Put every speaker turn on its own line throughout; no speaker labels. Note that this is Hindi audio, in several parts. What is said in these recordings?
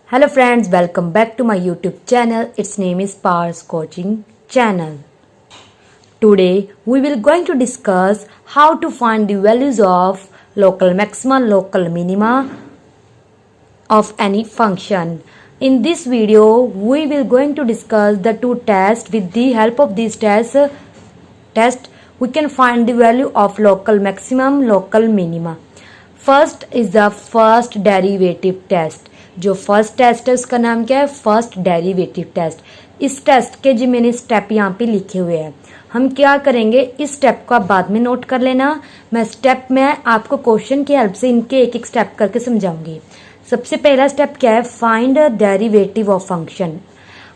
Hello friends, welcome back to my YouTube channel. Its name is Pars Coaching Channel. Today we will going to discuss how to find the values of local maxima, local minima of any function. In this video we will going to discuss the two tests. With the help of these test we can find the value of local maximum, local minima. First is the first derivative test. जो फर्स्ट टेस्ट है उसका नाम क्या है? First derivative test. इस टेस्ट के जो मैंने स्टेप यहाँ पे लिखे हुए हैं, हम क्या करेंगे, इस स्टेप को आप बाद में नोट कर लेना. मैं स्टेप में आपको क्वेश्चन की हेल्प से इनके एक एक स्टेप करके समझाऊंगी. सबसे पहला स्टेप क्या है? Find derivative of function.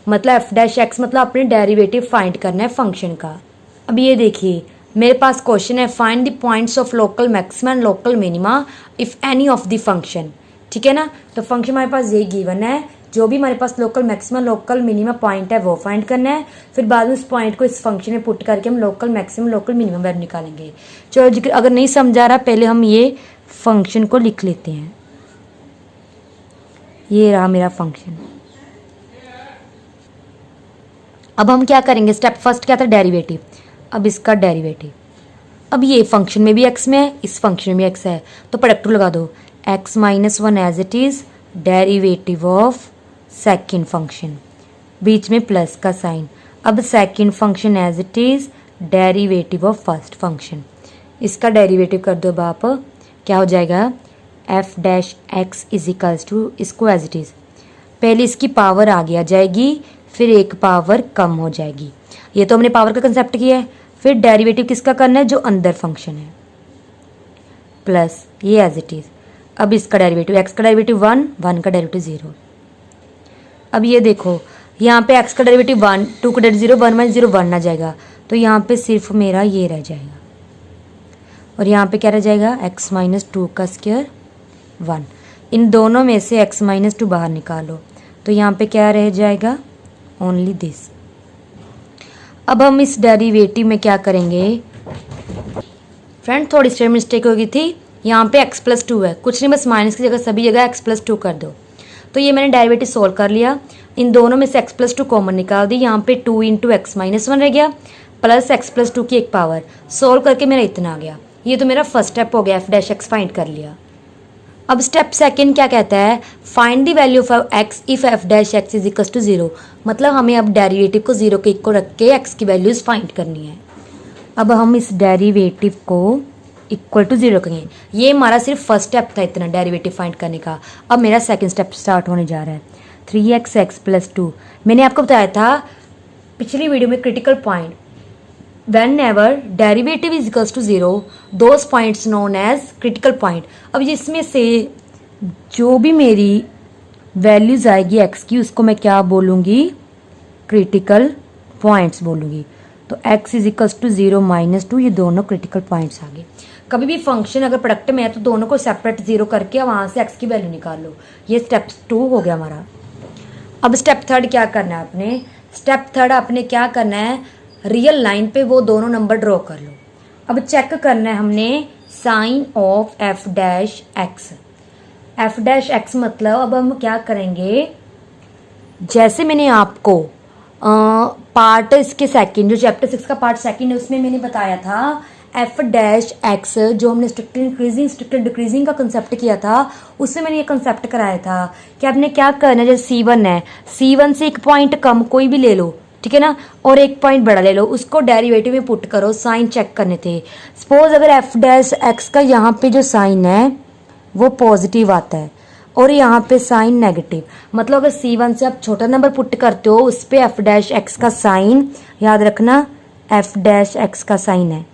मतलब एफ डैश एक्स, मतलब अपने डेरिवेटिव फाइंड करना है फंक्शन का. अब ये देखिए मेरे पास क्वेश्चन है, find the points of local maxima and local minima if any of the function. ठीक है ना. तो फंक्शन हमारे पास ये गिवन है, जो भी हमारे पास local maximum local minimum point है वो फाइंड करना है. फिर बाद में उस पॉइंट को इस फंक्शन में पुट करके हम local maximum local minimum value निकालेंगे. चलो अगर नहीं समझा रहा पहले हम ये फंक्शन को लिख लेते हैं. ये रहा मेरा फंक्शन. अब हम क्या करेंगे, स्टेप फर्स्ट क्या था? डेरिवेटिव. अब इसका डेरिवेटिव, अब ये फंक्शन में भी एक्स में है, इस फंक्शन में भी एक्स है, तो प्रोडक्ट लगा दो. x minus one as it is derivative of second function, बीच में प्लस का साइन. अब second function as it is derivative of first function. इसका डेरिवेटिव कर दो बाप, क्या हो जाएगा? F dash x is equals to, इसको एज इट इज पहले इसकी पावर आगे आ जाएगी, फिर एक पावर कम हो जाएगी. ये तो हमने पावर का कंसेप्ट किया है. फिर डेरिवेटिव किसका करना है? जो अंदर फंक्शन है, प्लस ये एज इट इज. अब इसका डेरिवेटिव, एक्स का डेरिवेटिव वन, वन का डेरिवेटिव जीरो. अब ये देखो यहाँ पे एक्स का डेरिवेटिव वन, टू का derivative zero, one minus zero one आ जाएगा, तो यहाँ पे सिर्फ मेरा ये रह जाएगा. और यहाँ पे क्या रह जाएगा? एक्स माइनस टू का स्क्वायर वन. इन दोनों में से एक्स माइनस टू बाहर निकालो, तो यहाँ पे क्या रह जाएगा? Only this. अब हम इस डेरिवेटिव में क्या करेंगे फ्रेंड, थोड़ी सी मिस्टेक हो गई थी. यहाँ पे x प्लस टू है, कुछ नहीं, बस माइनस की जगह सभी जगह x प्लस टू कर दो. तो ये मैंने डेरिवेटिव सोल्व कर लिया. इन दोनों में से x प्लस टू कॉमन निकाल दी. यहाँ पे two into x minus one रह गया, प्लस एक्स प्लस टू की एक पावर. सोल्व करके मेरा इतना आ गया. ये तो मेरा फर्स्ट स्टेप हो गया, एफ डैश एक्स फाइंड कर लिया. अब स्टेप सेकेंड क्या कहता है? Find the value of x if f dash x is equal to zero. मतलब हमें अब डेरिवेटिव को जीरो के इक्वल रख के एक्स की वैल्यूज फाइंड करनी है. अब हम इस डेरिवेटिव को इक्वल टू जीरो करेंगे. ये हमारा सिर्फ फर्स्ट स्टेप था इतना डेरिवेटिव फाइंड करने का. अब मेरा सेकंड स्टेप स्टार्ट होने जा रहा है. 3x plus two. मैंने आपको बताया था पिछली वीडियो में critical point, whenever derivative is equals to zero those points known as critical point. अब इसमें से जो भी मेरी वैल्यूज आएगी एक्स की, उसको मैं क्या बोलूँगी? क्रिटिकल पॉइंट्स बोलूँगी. तो x is equals to zero minus two, ये दोनों क्रिटिकल पॉइंट्स आ गए. कभी भी फंक्शन अगर प्रोडक्ट में है तो दोनों को सेपरेट जीरो करके वहाँ से x की वैल्यू निकाल लो. ये स्टेप टू हो गया हमारा. अब स्टेप थर्ड क्या करना है आपने? स्टेप थर्ड आपने क्या करना है? रियल लाइन पे वो दोनों नंबर ड्रॉ कर लो. अब चेक करना है हमने sign of f dash x. F dash x मतलब अब हम क्या करेंगे, जैसे मैंने आपको पार्ट इसके सेकंड, जो चैप्टर 6 का पार्ट सेकंड है, उसमें मैंने बताया था एफ डैश एक्स, जो हमने स्ट्रिक्टली इंक्रीजिंग स्ट्रिक्टली डिक्रीजिंग का कंसेप्ट किया था, उसमें मैंने ये कंसेप्ट कराया था कि आपने क्या करना है. जैसे C1 है, C1 से एक पॉइंट कम कोई भी ले लो, ठीक है ना, और एक पॉइंट बड़ा ले लो, उसको डेरिवेटिव में पुट करो. साइन चेक करने थे. सपोज अगर एफ डैश एक्स का यहाँ पे जो साइन है वो पॉजिटिव आता है और यहाँ पे साइन नेगेटिव, मतलब अगर C1 से आप छोटा नंबर पुट करते हो उस पे एफ डैश एक्स का साइन, याद रखना एफ डैश एक्स का साइन है,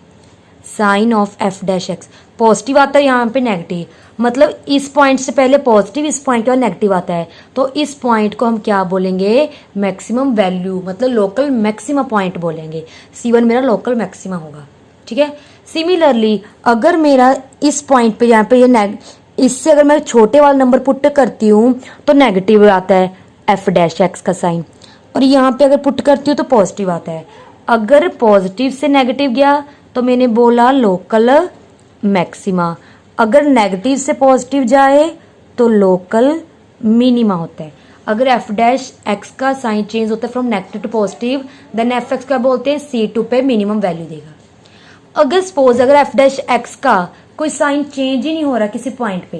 sign of f dash x positive आता है, यहाँ पे नेगेटिव, मतलब इस पॉइंट से पहले पॉजिटिव, इस पॉइंट के बाद नेगेटिव आता है, तो इस पॉइंट को हम क्या बोलेंगे? मैक्सिमम वैल्यू, मतलब लोकल मैक्सिमा पॉइंट बोलेंगे. C1 मेरा लोकल मैक्सिमा होगा. ठीक है. सिमिलरली अगर मेरा इस पॉइंट पे, यहाँ पे ये इससे अगर मैं छोटे वाला नंबर पुट करती हूँ तो नेगेटिव आता है एफ डैश एक्स का साइन. और यहाँ पे अगर पुट करती हूँ तो पॉजिटिव आता है। अगर पॉजिटिव से नेगेटिव गया तो मैंने बोला लोकल मैक्सिमा, अगर नेगेटिव से पॉजिटिव जाए तो लोकल मिनिमा होता है। अगर एफ डैश एक्स का साइन चेंज होता है from negative to positive, then f x क्या बोलते हैं, C2 पे मिनिमम वैल्यू देगा। अगर सपोज अगर एफ डैश एक्स का कोई साइन चेंज ही नहीं हो रहा किसी पॉइंट पे,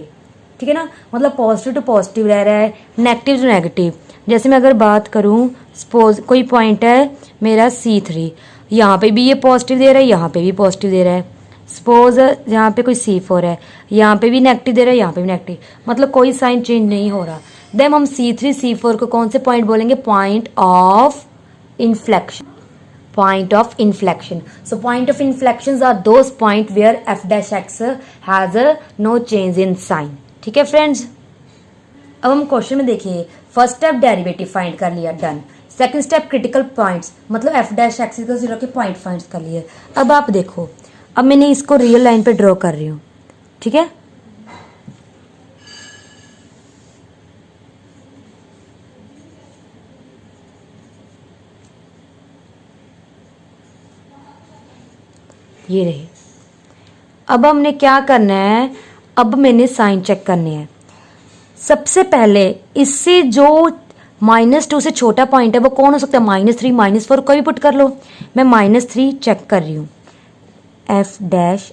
ठीक है ना, मतलब पॉजिटिव टू पॉजिटिव रह रहा है, नेगेटिव टू नेगेटिव। जैसे मैं अगर बात करूं, सपोज कोई पॉइंट है मेरा C3, यहाँ पे भी ये पॉजिटिव दे रहा है, यहाँ पे भी पॉजिटिव दे रहा है। सपोज यहाँ पे कोई C4 है, यहाँ पे भी नेगेटिव दे रहा है, यहाँ पे भी नेगेटिव, मतलब कोई साइन चेंज नहीं हो रहा। देन हम C3 C4 को कौन से पॉइंट बोलेंगे, point of inflection, point of inflection. So point of inflections are those point where f dash x has a no change in sign. ठीक है फ्रेंड्स। अब हम क्वेश्चन में देखिए, फर्स्ट स्टेप डेरिवेटिव फाइंड कर लिया, done. Second step critical points, मतलब f डैश x इक्वल 0 के पॉइंट फाइंड कर लिए। अब आप देखो, अब मैंने इसको रियल लाइन पे ड्रॉ कर रही हूँ, ठीक है। ये रहे। अब हमने क्या करना है, अब मैंने साइन चेक करने हैं। सबसे पहले इससे जो -2 से छोटा पॉइंट है वो कौन हो सकता है, -3 -4 कोई भी पुट कर लो। मैं -3 चेक कर रही हूँ, एफ डैश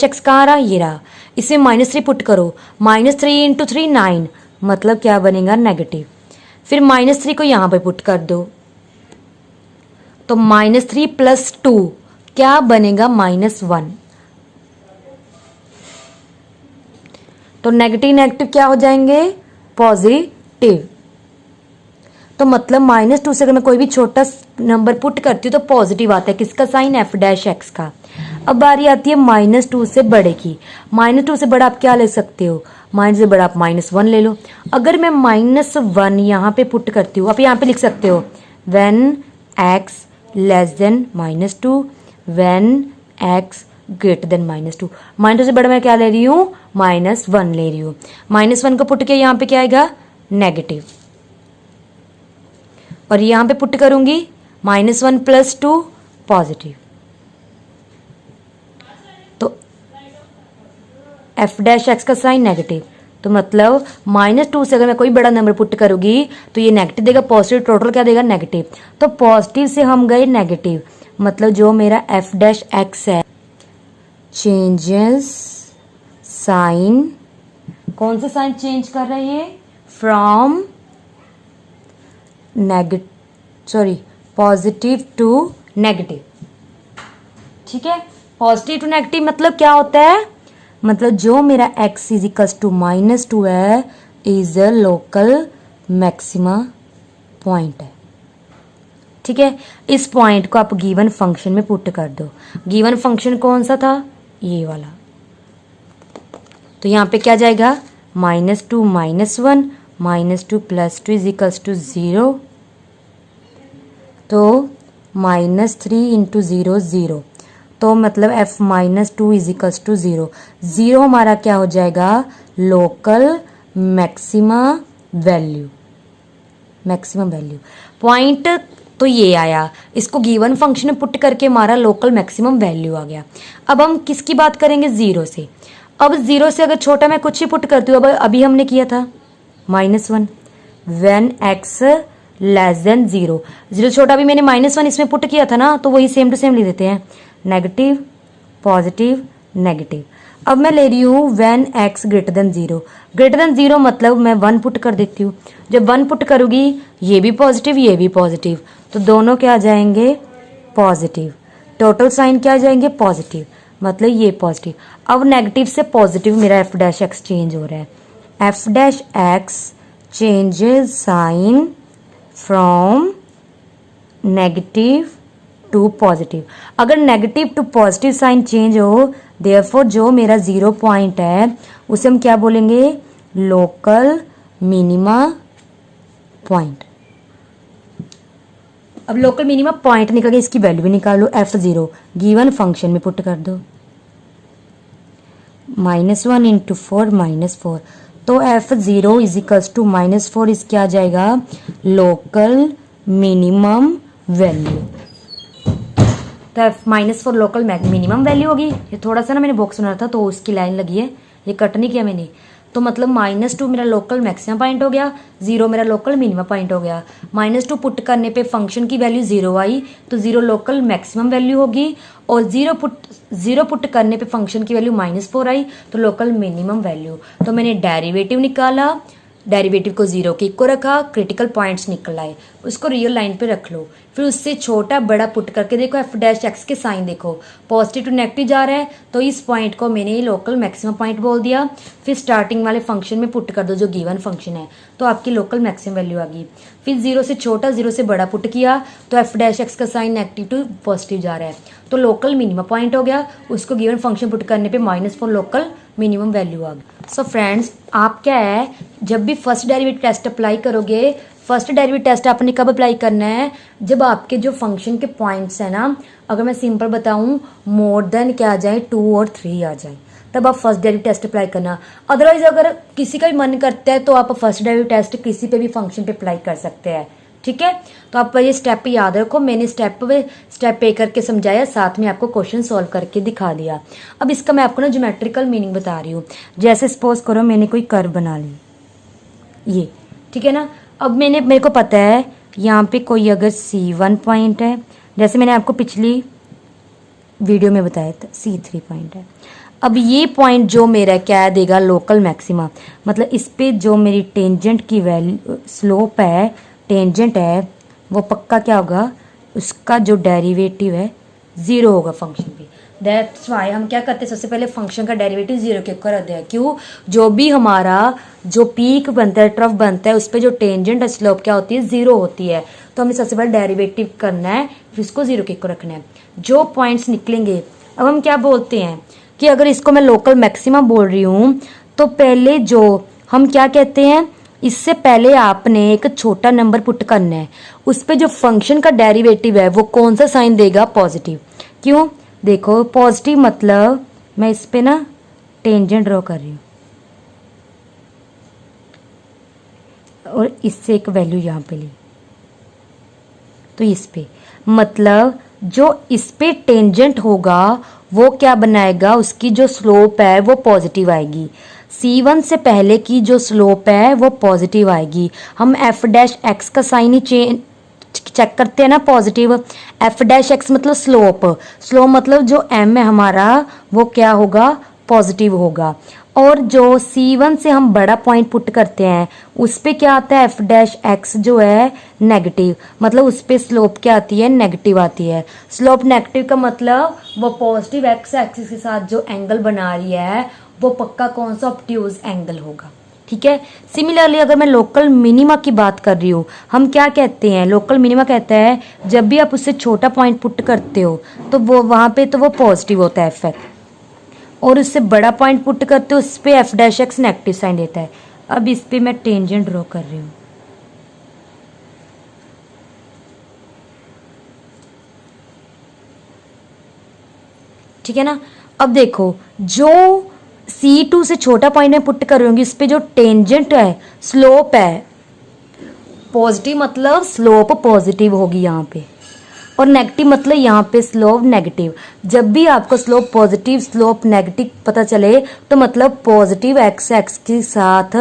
एक्स कहाँ रहा, ये रहा। इसे -3 पुट करो, -3 इंटू 3 9, मतलब क्या बनेगा, नेगेटिव। फिर -3 को यहाँ पे पुट कर दो, तो -3 + 2 क्या बनेगा, -1। तो नेगेटिव नेगेटिव क्या हो जाएंगे, पॉजिटिव। तो मतलब -2 से अगर मैं कोई भी छोटा नंबर पुट करती हूँ तो पॉजिटिव आता है, किसका साइन, एफ डैश एक्स का। अब बारी आती है -2 से बड़े की। -2 से बड़ा आप क्या ले सकते हो, माइनस से बड़ा आप -1 ले लो। अगर मैं -1 यहाँ पे पुट करती हूँ, आप यहाँ पे लिख सकते हो when x less than -2, when x greater than -2। -2 से बड़ा मैं क्या ले रही हूँ, -1 ले रही हूँ। -1 को पुट किया, यहाँ पे क्या आएगा, नेगेटिव। और यहाँ पे पुट करूंगी -1 + 2 पॉजिटिव। तो एफ डैश एक्स का साइन नेगेटिव, तो मतलब -2 से अगर मैं कोई बड़ा नंबर पुट करूंगी तो ये नेगेटिव देगा, पॉजिटिव टोटल क्या देगा, नेगेटिव। तो पॉजिटिव से हम गए नेगेटिव, मतलब जो मेरा एफ डैश एक्स है चेंजेस साइन, कौन से साइन चेंज कर रहा है ये, फ्रॉम पॉजिटिव टू नेगेटिव। ठीक है, पॉजिटिव टू नेगेटिव मतलब क्या होता है, मतलब जो मेरा x इज इक्वल टू -2 है is a local maxima point है। ठीक है, इस पॉइंट को आप गिवन फंक्शन में पुट कर दो। गिवन फंक्शन कौन सा था, ये वाला। तो यहाँ पे क्या जाएगा, -2 -1, -2 + 2 इज इक्वल टू 0। तो -3 इंटू 0 0, तो मतलब f -2 इज इक्वल टू 0। 0 हमारा क्या हो जाएगा, लोकल मैक्सिमा वैल्यू। पॉइंट तो ये आया, इसको गिवन फंक्शन में पुट करके हमारा लोकल मैक्सिमम वैल्यू आ गया। अब हम किसकी बात करेंगे, 0 से। अब 0 से अगर छोटा मैं कुछ ही पुट करती हूँ, अब अभी हमने किया था -1 व्हेन x लेस देन 0। 0 छोटा भी मैंने -1 इसमें पुट किया था ना, तो वही सेम टू सेम लिख देते हैं, नेगेटिव पॉजिटिव नेगेटिव। अब मैं ले रही हूँ when x greater than 0। Greater than 0 मतलब मैं 1 पुट कर देती हूँ। जब 1 पुट करूँगी, ये भी पॉजिटिव ये भी पॉजिटिव, तो दोनों क्या आ जाएंगे, पॉजिटिव। टोटल साइन क्या आ जाएंगे, पॉजिटिव, मतलब ये पॉजिटिव। अब नेगेटिव से पॉजिटिव मेरा एफ डैश एक्स चेंज हो रहा है। F dash X changes sign from negative to positive. अगर negative to positive sign change हो, देयरफॉर जो मेरा 0 पॉइंट है उसे हम क्या बोलेंगे, लोकल मिनिमा पॉइंट। अब लोकल मिनिमा पॉइंट निकल गया, इसकी वैल्यू भी निकाल लो, f0 गिवन फंक्शन में पुट कर दो, -1 इंटू 4 -4। तो F0 इज इक्वल्स टू -4 इसके आ जाएगा लोकल मिनिमम वैल्यू। तो -4 लोकल मिनिमम वैल्यू होगी। ये थोड़ा सा ना मैंने बॉक्स बना था तो उसकी लाइन लगी है, ये कट नहीं किया मैंने। तो मतलब -2 मेरा लोकल मैक्सिमम पॉइंट हो गया, 0 मेरा लोकल मिनिमम पॉइंट हो गया। -2 पुट करने पे फंक्शन की वैल्यू 0 आई, तो 0 लोकल मैक्सिमम वैल्यू होगी, और 0 पुट करने पे फंक्शन की वैल्यू -4 आई, तो लोकल मिनिमम वैल्यू। तो मैंने डेरिवेटिव निकाला, डेरिवेटिव को 0 के इक्वल रखा, क्रिटिकल पॉइंट्स निकल आए, उसको रियल लाइन पे रख लो। फिर उससे छोटा बड़ा पुट करके देखो, f' के साइन देखो, पॉजिटिव टू नेगेटिव जा रहा है, तो इस पॉइंट को मैंने लोकल मैक्सिमम पॉइंट बोल दिया। फिर स्टार्टिंग वाले फंक्शन में पुट कर दो जो गिवन फंक्शन है, तो आपकी लोकल मैक्सिमम वैल्यू आ गई। फिर 0 से छोटा 0 से बड़ा पुट किया, तो f' का साइन नेगेटिव टू पॉजिटिव जा रहा है, तो लोकल मिनिमम पॉइंट हो गया। उसको गिवन फंक्शन पुट करने पे -4 लोकल मिनिमम वैल्यू आ गई। सो फ्रेंड्स, आप क्या है, जब भी फर्स्ट डेरिवेटिव टेस्ट अप्लाई करोगे, फर्स्ट डेरिवेटिव टेस्ट आपने कब अप्लाई करना है, जब आपके जो फंक्शन के पॉइंट्स है ना, अगर मैं सिंपल बताऊं, मोर देन क्या आ जाए, 2 और 3 आ जाए, तब आप फर्स्ट डेरिवेटिव टेस्ट अप्लाई करना। अदरवाइज अगर किसी का भी मन करता है तो आप फर्स्ट डेरिवेटिव टेस्ट किसी पे भी फंक्शन पे अप्लाई कर सकते हैं, ठीक है। तो आप ये स्टेप याद रखो, मैंने स्टेप पे करके समझाया, साथ में आपको क्वेश्चन सॉल्व करके दिखा दिया। अब इसका मैं आपको ना ज्योमेट्रिकल मीनिंग बता रही हूँ। जैसे सपोज करो मैंने कोई कर्व बना ली, ये ठीक है ना। अब मेरे को पता है यहाँ पे कोई अगर C1 पॉइंट है, जैसे मैंने आपको पिछली वीडियो में बताया था C3 पॉइंट है। अब ये पॉइंट जो मेरा क्या देगा, लोकल मैक्सिमा, मतलब इस पे जो मेरी टेंजेंट की वैल्यू स्लोप है, टेंजेंट है, वो पक्का क्या होगा, उसका जो डेरिवेटिव है 0 होगा फंक्शन पे। दैट्स वाई हम क्या करते हैं, सबसे पहले फंक्शन का डेरिवेटिव 0 के ऊपर रखते हैं। क्यों, जो भी हमारा जो पीक बनता है, ट्रफ बनता है, उस पर जो टेंजेंट स्लोप क्या होती है, 0 होती है। तो हमें सबसे पहले डेरिवेटिव करना है, फिर उसको 0 के ऊपर रखना है। जो पॉइंट्स निकलेंगे, अब हम क्या बोलते हैं कि अगर इसको मैं लोकल मैक्सिमा बोल रही हूँ, तो पहले जो हम क्या कहते हैं, इससे पहले आपने एक छोटा नंबर पुट करना है, उस पे जो फंक्शन का डेरिवेटिव है वो कौन सा साइन देगा, पॉजिटिव। क्यों, देखो पॉजिटिव मतलब मैं इस पे ना टेंजेंट ड्रॉ कर रही हूँ, और इससे एक वैल्यू यहाँ पे ली, तो इस पे मतलब जो इस पे टेंजेंट होगा वो क्या बनाएगा, उसकी जो स्लोप है वो पॉजिटिव आएगी। C1 से पहले की जो स्लोप है वो पॉजिटिव आएगी। हम f' का साइन ही चेक करते हैं ना, पॉजिटिव। f' मतलब स्लोप मतलब जो m है हमारा वो क्या होगा, पॉजिटिव होगा। और जो C1 से हम बड़ा पॉइंट पुट करते हैं उस पे क्या आता है, f' जो है नेगेटिव, मतलब उस पे स्लोप क्या आती है, नेगेटिव आती है। स्लोप नेगेटिव का मतलब वो पॉजिटिव x एक्सिस के साथ जो एंगल बना रही है वो पक्का कौन सा, ऑब्ट्यूज एंगल होगा, ठीक है। सिमिलरली अगर मैं लोकल मिनिमा की बात कर रही हूँ, हम क्या कहते हैं, लोकल मिनिमा कहता है जब भी आप उससे छोटा पॉइंट पुट करते हो तो वो वहां पे तो वो पॉजिटिव होता है f, और उससे बड़ा पॉइंट पुट करते हो उस पे f' नेगेटिव साइन देता है। अब इस पे मैं टेंजेंट ड्रॉ कर रही हूँ, ठीक है ना। अब देखो जो C2 से छोटा पॉइंट में पुट कर रही होंगी, इस पे जो टेंजेंट है, स्लोप है पॉजिटिव, मतलब स्लोप पॉजिटिव होगी यहाँ पे, और नेगेटिव मतलब यहाँ पे स्लोप नेगेटिव। जब भी आपको स्लोप पॉजिटिव स्लोप नेगेटिव पता चले तो मतलब पॉजिटिव x के साथ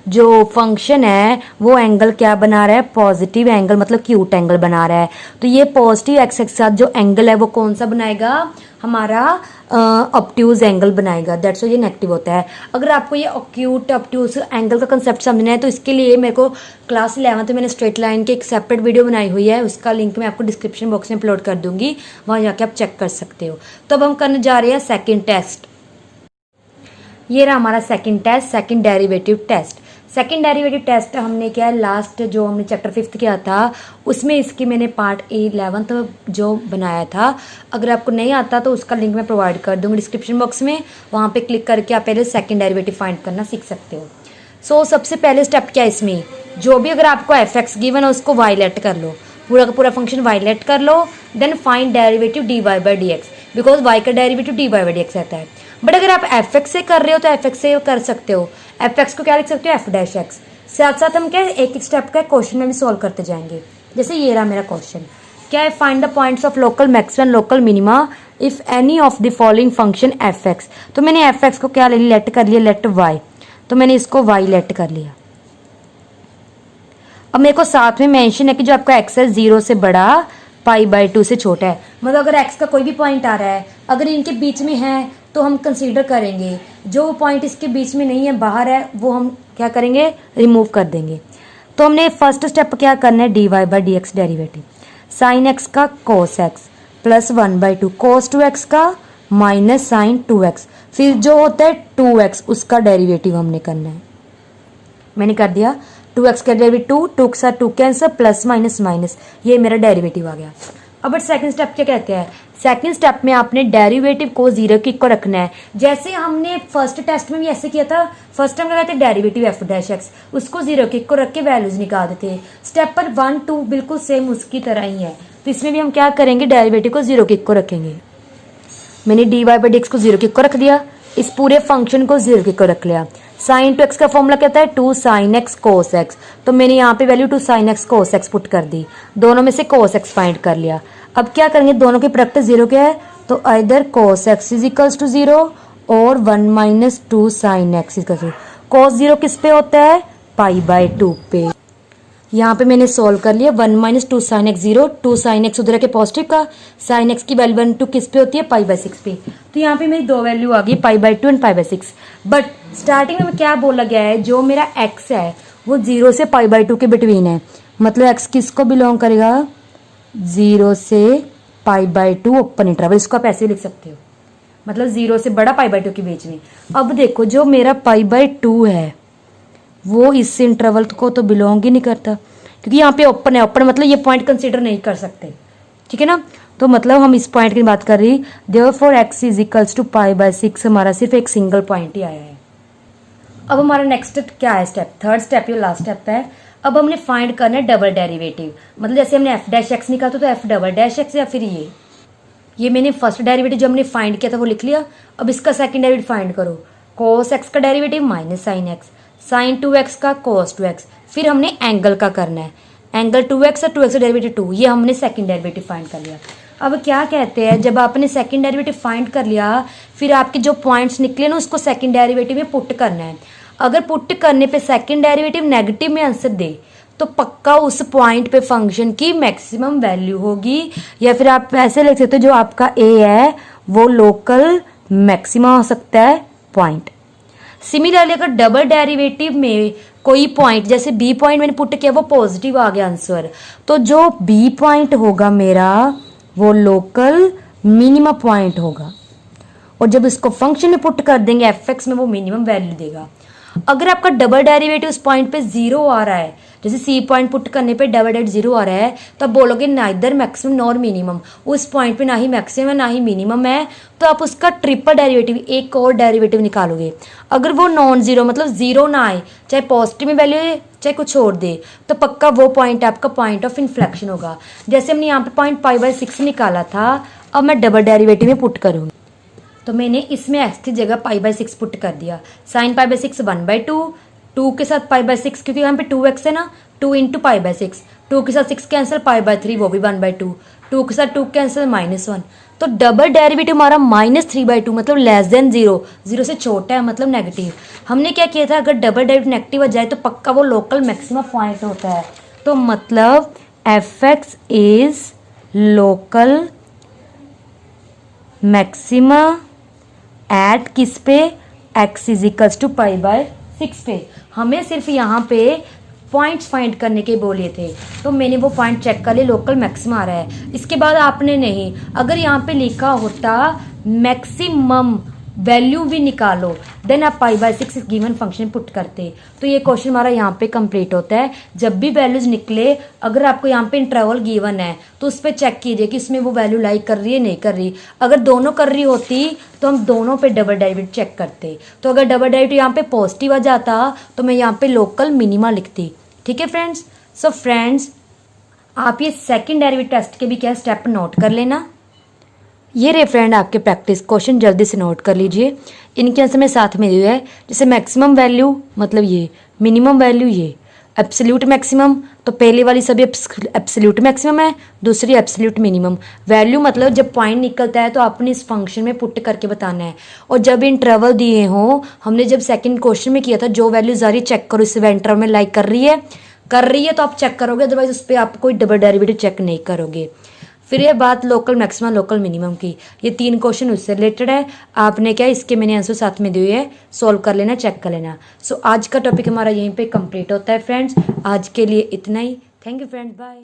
जो फंक्शन है वो एंगल क्या बना रहा है, पॉजिटिव एंगल, मतलब क्यूट एंगल बना रहा है। तो ये पॉजिटिव x के साथ जो एंगल है वो कौन सा बनाएगा, हमारा ऑब्ट्यूज एंगल बनाएगा। दैट्स ये नेगेटिव होता है। अगर आपको ये एक्यूट ऑब्ट्यूज एंगल का कंसेप्ट समझना है तो इसके लिए मेरे को क्लास 11 में मैंने स्ट्रेट लाइन की एक सेपरेट वीडियो बनाई हुई है, उसका लिंक मैं आपको डिस्क्रिप्शन बॉक्स में अपलोड कर दूंगी, वहां जाके आप चेक कर सकते हो। तो अब हम करने जा रहे हैं सेकंड टेस्ट। ये रहा हमारा second test, second derivative test. Second derivative test हमने क्या, लास्ट जो हमने चैप्टर 5 किया था उसमें इसकी मैंने पार्ट 11 जो बनाया था। अगर आपको नहीं आता तो उसका लिंक मैं प्रोवाइड कर दूंगी डिस्क्रिप्शन बॉक्स में, वहां पे क्लिक करके आप पहले सेकंड डेरिवेटिव फाइंड करना सीख सकते हो। सो सबसे पहले स्टेप क्या है इसमें, जो भी अगर आपको f(x) गिवन है उसको वायलेट कर लो, पूरा का पूरा फंक्शन वायलेट कर लो, then find derivative dy/dx, because y का डेरिवेटिव dy/dx रहता है। बट अगर आप f(x) से कर रहे हो तो f(x) से कर सकते हो, एफ एक्स को क्या लिख सकते हो, एफ डैश एक्स। साथ साथ हम क्या एक एक स्टेप का क्वेश्चन में भी सॉल्व करते जाएंगे। जैसे ये रहा मेरा क्वेश्चन, क्या है, find the points of local maximum local minima if any of the following function F x. तो मैंने एफ एक्स को क्या लेट कर लिया, लेट वाई, तो मैंने इसको वाई लेट कर लिया। अब मेरे को साथ में मेंशन है कि जो आपका एक्स है 0 से बड़ा, π/2 से छोटा है। मतलब अगर एक्स का कोई भी पॉइंट आ रहा है, अगर इनके बीच में है तो हम कंसीडर करेंगे, जो पॉइंट इसके बीच में नहीं है, बाहर है, वो हम क्या करेंगे, रिमूव कर देंगे। तो हमने फर्स्ट स्टेप क्या करना है, dy/dx डेरिवेटिव, साइन एक्स का cos x plus 1/2 cos 2x का माइनस साइन 2x, फिर जो होता है 2x उसका डेरिवेटिव हमने करना है। मैंने कर दिया, 2x का डेरिवेटिव 2 के साथ 2 कैंसर, प्लस माइनस माइनस, ये मेरा डेरिवेटिव आ गया। अब सेकंड स्टेप क्या कहते हैं, सेकंड स्टेप में आपने डेरिवेटिव को 0 की को रखना है। जैसे हमने फर्स्ट टेस्ट में भी ऐसे किया था, फर्स्ट टाइम लगाते डेरिवेटिव एफ डैश एक्स, उसको 0 की को रख के वैल्यूज निकाल देते। स्टेप पर 1 2 बिल्कुल सेम उसकी तरह ही है। तो इसमें भी हम क्या करेंगे, डेरिवेटिव को 0 की को रखेंगे। मैंने dy/dx को 0 की को रख दिया, इस पूरे फंक्शन को 0 की को रख लिया। साइन 2x का फॉर्मूला कहता है 2 sin x cos x, तो मैंने यहाँ पे value 2 sin x cos x put कर दी, दोनों में से cos x फाइंड कर लिया। अब क्या करेंगे, दोनों के प्रोडक्ट 0 क्या है, तो इधर cos x is equals to 0 और 1 minus 2 sin x is equals to, cos 0 किस पे होता है, π/2 पे। यहाँ पे मैंने सोल्व कर लिया, 1 minus 2 sine x 0, 2 sine x उधर के पॉजिटिव का, साइन एक्स की वैल्यू 1 2 किस पे होती है, π/6 पे। तो यहाँ पे मेरी दो वैल्यू आ गई, π/2 एंड π/6। बट स्टार्टिंग में क्या बोला गया है, जो मेरा x है वो 0 से π/2 के बिटवीन है। मतलब x किसको बिलोंग करेगा, 0 से π/2 ओपन इंटरवल, इसको आप ऐसे भी लिख सकते हो, मतलब 0 से बड़ा π/2 के बीच में। अब देखो जो मेरा π/2 है वो इस इंटरवल को तो बिलोंग ही नहीं करता, क्योंकि यहाँ पे ओपन है, ओपन मतलब ये पॉइंट कंसीडर नहीं कर सकते, ठीक है ना। तो मतलब हम इस पॉइंट की बात कर रही, therefore x is equals to π/6, हमारा सिर्फ एक सिंगल पॉइंट ही आया है। अब हमारा नेक्स्ट क्या है स्टेप, थर्ड स्टेप, ये लास्ट स्टेप है। अब हमने फाइंड करना है डबल डेरिवेटिव, मतलब जैसे हमने एफ डैश एक्स निकाला तो एफ डबल डैश एक्स, या फिर ये मैंने फर्स्ट डेरिवेटिव जो हमने फाइंड किया था वो लिख लिया। अब इसका सेकंड डेरिवेटिव फाइंड करो, cos x का derivative minus sine x, sine 2x का cos 2x, फिर हमने एंगल का करना है, एंगल 2x और 2x का डेरिवेटिव 2, ये हमने सेकंड डेरिवेटिव फाइंड कर लिया। अब क्या कहते हैं, जब आपने सेकंड डेरिवेटिव फाइंड कर लिया, फिर आपके जो पॉइंट्स निकले ना उसको सेकंड डेरिवेटिव में पुट करना है। अगर पुट करने पे सेकंड डेरिवेटिव नेगेटिव में आंसर दे तो पक्का उस पॉइंट पे फंक्शन की मैक्सिमम वैल्यू होगी, या फिर आप वैसे लिख सकते हो जो आपका ए है वो लोकल मैक्सिमा हो सकता है पॉइंट। सिमिलरली अगर डबल डेरिवेटिव में कोई पॉइंट, जैसे बी पॉइंट मैंने पुट किया वो पॉजिटिव आ गया आंसर, तो जो बी पॉइंट होगा मेरा वो लोकल मिनिमम पॉइंट होगा, और जब इसको फंक्शन में पुट कर देंगे एफ एक्स में वो मिनिमम वैल्यू देगा। अगर आपका डबल डेरिवेटिव उस पॉइंट पे 0 आ रहा है, जैसे सी पॉइंट पुट करने पे डबल डेरिवेटिव 0 आ रहा है, तो आप बोलोगे नाइदर मैक्सिमम नॉर मिनिमम, उस पॉइंट पे ना ही मैक्सिमम है ना ही मिनिमम है, तो आप उसका ट्रिपल डेरिवेटिव, एक और डेरिवेटिव निकालोगे। अगर वो नॉन जीरो मतलब 0 ना आए, चाहे पॉजिटिव में वैल्यू है चाहे कुछ छोड़ दे, तो पक्का वो पॉइंट आपका पॉइंट ऑफ इन्फ्लेक्शन होगा। जैसे हमने यहाँ पे पॉइंट π/6 निकाला था, अब मैं डबल डेरिवेटिव में पुट करूँगी, तो मैंने इसमें x की जगह π/6 पुट कर दिया, साइन π/6 1/2, 2 के साथ π/6 क्योंकि यहाँ पे 2x है ना, 2 इंटू π/6, 2 के साथ 6 कैंसिल, π/3 वो भी 1/2, 2 के साथ 2 कैंसिल -1, तो डबल डेरिवेटिव हमारा -3/2 मतलब लेस देन 0, 0 से छोटा है मतलब नेगेटिव। हमने क्या किया था, अगर डबल डेरिवेटिव नेगेटिव आ जाए तो पक्का वो लोकल मैक्सिमम पॉइंट होता है, तो मतलब F x is local maxima eight किस पे, x इज इक्वल्स टू π/6 पे। हमें सिर्फ यहाँ पे पॉइंट्स फाइंड करने के बोले थे, तो मैंने वो पॉइंट चेक कर लिए, लोकल मैक्सिमम आ रहा है। इसके बाद आपने नहीं, अगर यहाँ पे लिखा होता मैक्सिमम वैल्यू भी निकालो, देन आप π/6 गिवन फंक्शन पुट करते, तो ये क्वेश्चन हमारा यहाँ पे कंप्लीट होता है। जब भी वैल्यूज निकले, अगर आपको यहाँ पे इंटरवल गिवन है तो उस पर चेक कीजिए कि इसमें वो वैल्यू लाइक कर रही है नहीं कर रही। अगर दोनों कर रही होती तो हम दोनों पे डबल डेरिवेटिव चेक करते, तो अगर डबल डेरिवेटिव यहाँ पे पॉजिटिव आ जाता तो मैं यहाँ पे लोकल मिनिमा लिखती। ठीक है फ्रेंड्स, सो फ्रेंड्स आप ये सेकेंड डेरिवेटिव टेस्ट के भी क्या स्टेप नोट कर लेना। ये रे फ्रेंड आपके प्रैक्टिस क्वेश्चन, जल्दी से नोट कर लीजिए। इनके आंसर में साथ में दिया है, जैसे मैक्सिमम वैल्यू मतलब ये, मिनिमम वैल्यू ये, एब्सोल्यूट मैक्सिमम तो पहले वाली सभी एब्सोल्यूट मैक्सिमम है, दूसरी एब्सोल्यूट मिनिमम। वैल्यू मतलब जब पॉइंट निकलता है तो आपने इस फंक्शन में पुट करके बताना है। और जब इंटरवल दिए हों, हमने जब सेकंड क्वेश्चन में किया था, जो वैल्यूज आ रही चेक करो इस इंटरवल में लाइक कर रही है तो आप चेक करोगे, अदरवाइज उस पर आप कोई डबल डेरिवेटिव चेक नहीं करोगे। फिर ये बात लोकल मैक्सिमम लोकल मिनिमम की, ये 3 क्वेश्चन उससे रिलेटेड है। आपने क्या इसके मैंने आंसर साथ में दिए है, सॉल्व कर लेना, चेक कर लेना। सो आज का टॉपिक हमारा यहीं पे कंप्लीट होता है फ्रेंड्स। आज के लिए इतना ही। Thank you friends, bye.